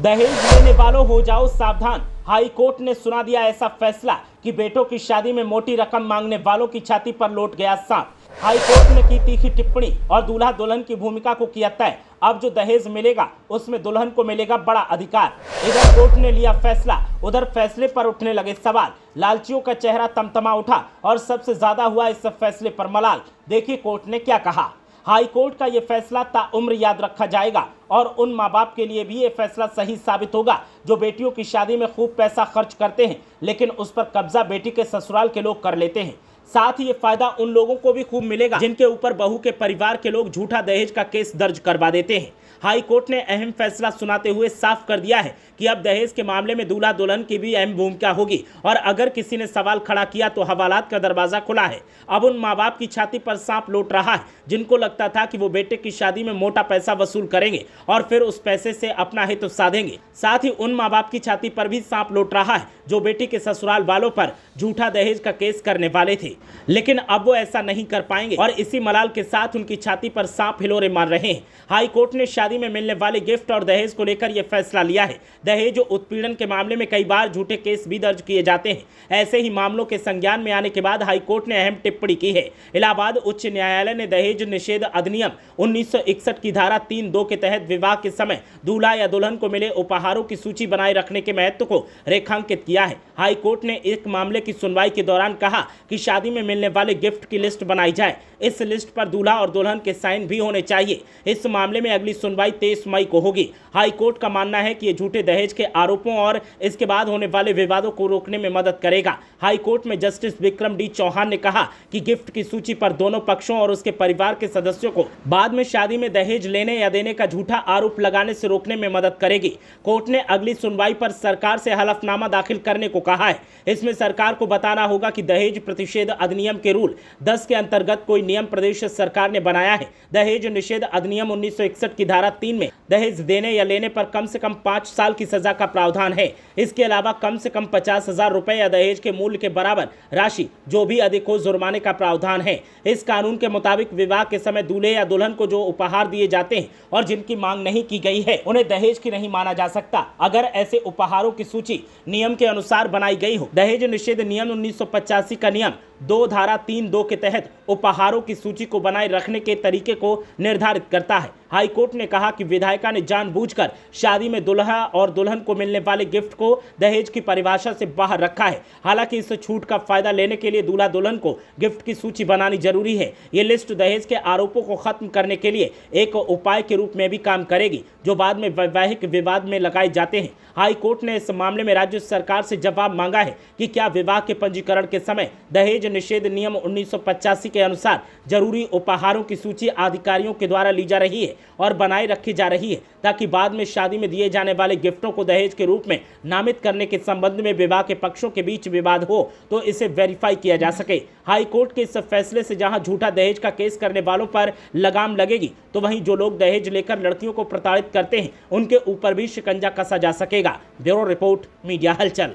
दहेज लेने वालों हो जाओ सावधान। हाई कोर्ट ने सुना दिया ऐसा फैसला कि बेटों की शादी में मोटी रकम मांगने वालों की छाती पर लौट गया सांप। हाई कोर्ट ने की तीखी टिप्पणी और दूल्हा दुल्हन की भूमिका को किया तय। अब जो दहेज मिलेगा उसमें दुल्हन को मिलेगा बड़ा अधिकार। इधर कोर्ट ने लिया फैसला, उधर फैसले पर उठने लगे सवाल। लालचियों का चेहरा तमतमा उठा और सबसे ज्यादा हुआ इस फैसले पर मलाल। देखिए कोर्ट ने क्या कहा। हाई कोर्ट का यह फैसला ताउम्र याद रखा जाएगा और उन माँ बाप के लिए भी ये फैसला सही साबित होगा जो बेटियों की शादी में खूब पैसा खर्च करते हैं, लेकिन उस पर कब्जा बेटी के ससुराल के लोग कर लेते हैं। साथ ही ये फायदा उन लोगों को भी खूब मिलेगा जिनके ऊपर बहू के परिवार के लोग झूठा दहेज का केस दर्ज करवा देते हैं। हाई कोर्ट ने अहम फैसला सुनाते हुए साफ कर दिया है कि अब दहेज के मामले में दूल्हा दुल्हन की भी अहम भूमिका होगी और अगर किसी ने सवाल खड़ा किया तो हवालात का दरवाजा खुला है। अब उन माँ बाप की छाती पर सांप लौट रहा है जिनको लगता था कि वो बेटे की शादी में मोटा पैसा वसूल करेंगे और फिर उस पैसे से अपना हित साधेंगे। साथ ही उन माँ बाप की छाती पर भी सांप लौट रहा है जो बेटी के ससुराल वालों पर झूठा दहेज का केस करने वाले थे, लेकिन अब वो ऐसा नहीं कर पाएंगे और इसी मलाल के साथ उनकी छाती पर सांप हिलोरे मार रहे हैं। हाई कोर्ट ने शादी में मिलने वाले गिफ्ट और दहेज को लेकर यह फैसला लिया है। दहेज उत्पीड़न के मामले में कई बार झूठे केस भी दर्ज किए जाते हैं। ऐसे ही मामलों के संज्ञान में आने के बाद हाई कोर्ट ने अहम टिप्पणी की है। इलाहाबाद उच्च न्यायालय ने दहेज निषेध अधिनियम 1961 की धारा 3(2) के तहत विवाह के समय दूल्हा या दुल्हन को मिले उपहारों की सूची बनाए रखने के महत्व को रेखांकित किया है। हाई कोर्ट ने एक मामले की सुनवाई के दौरान कहा कि शादी में मिलने वाले गिफ्ट की लिस्ट बनाई जाए। इस लिस्ट पर दूल्हा और दुल्हन के साइन भी होने चाहिए। इस मामले में अगली सुनवाई 23 मई को होगी। हाई कोर्ट का मानना है कि ये झूठे दहेज के आरोपों और इसके बाद होने वाले विवादों को रोकने में मदद करेगा। हाई कोर्ट में जस्टिस विक्रम डी चौहान ने कहा कि गिफ्ट की सूची पर दोनों पक्षों और उसके परिवार के सदस्यों को बाद में शादी में दहेज लेने या देने का झूठा आरोप लगाने से रोकने में मदद करेगी। कोर्ट ने अगली सुनवाई पर सरकार से हलफनामा दाखिल करने को कहा है। इसमें सरकार को बताना होगा कि दहेज प्रतिषेध अधिनियम के रूल 10 के अंतर्गत कोई नियम प्रदेश सरकार ने बनाया है। दहेज निषेध अधिनियम 1961 की धारा 3 में दहेज देने या लेने पर कम से कम 5 साल की सजा का प्रावधान है। इसके अलावा कम से कम 50,000 रुपए या दहेज के मूल्य के बराबर राशि जो भी अधिक हो जुर्माने का प्रावधान है। इस कानून के मुताबिक विवाह के समय दूल्हे या दुल्हन को जो उपहार दिए जाते हैं और जिनकी मांग नहीं की गई है उन्हें दहेज की नहीं माना जा सकता अगर ऐसे उपहारों की सूची नियम के अनुसार बनाई गई हो। दहेज निषेध नियम 1985 का नियम 2 धारा 3(2) के तहत उपहारों की सूची को बनाए रखने के तरीके को निर्धारित करता है। हाई कोर्ट ने कहा कि विधायिका ने जानबूझकर शादी में दुल्हा और दुल्हन को मिलने वाले गिफ्ट को दहेज की परिभाषा से बाहर रखा है। हालांकि इस छूट का फायदा लेने के लिए दूल्हा दुल्हन को गिफ्ट की सूची बनानी जरूरी है। ये लिस्ट दहेज के आरोपों को खत्म करने के लिए एक उपाय के रूप में भी काम करेगी जो बाद में वैवाहिक विवाद में लगाए जाते हैं। हाई कोर्ट ने इस मामले में राज्य सरकार से जवाब मांगा है कि क्या विवाह के पंजीकरण के समय दहेज निषेध नियम 1985 के अनुसार जरूरी उपहारों की सूची अधिकारियों के द्वारा ली जा रही है और बनाए रखी जा रही है ताकि बाद में शादी में दिए जाने वाले गिफ्टों को दहेज के रूप में नामित करने के संबंध में विवाह के पक्षों के बीच विवाद हो तो इसे वेरीफाई किया जा सके। हाई कोर्ट के इस फैसले से जहां झूठा दहेज का केस करने वालों पर लगाम लगेगी तो वहीं जो लोग दहेज लेकर लड़कियों को प्रताड़ित करते हैं उनके ऊपर भी शिकंजा कसा जा सकेगा। ब्यूरो रिपोर्ट, मीडिया हलचल।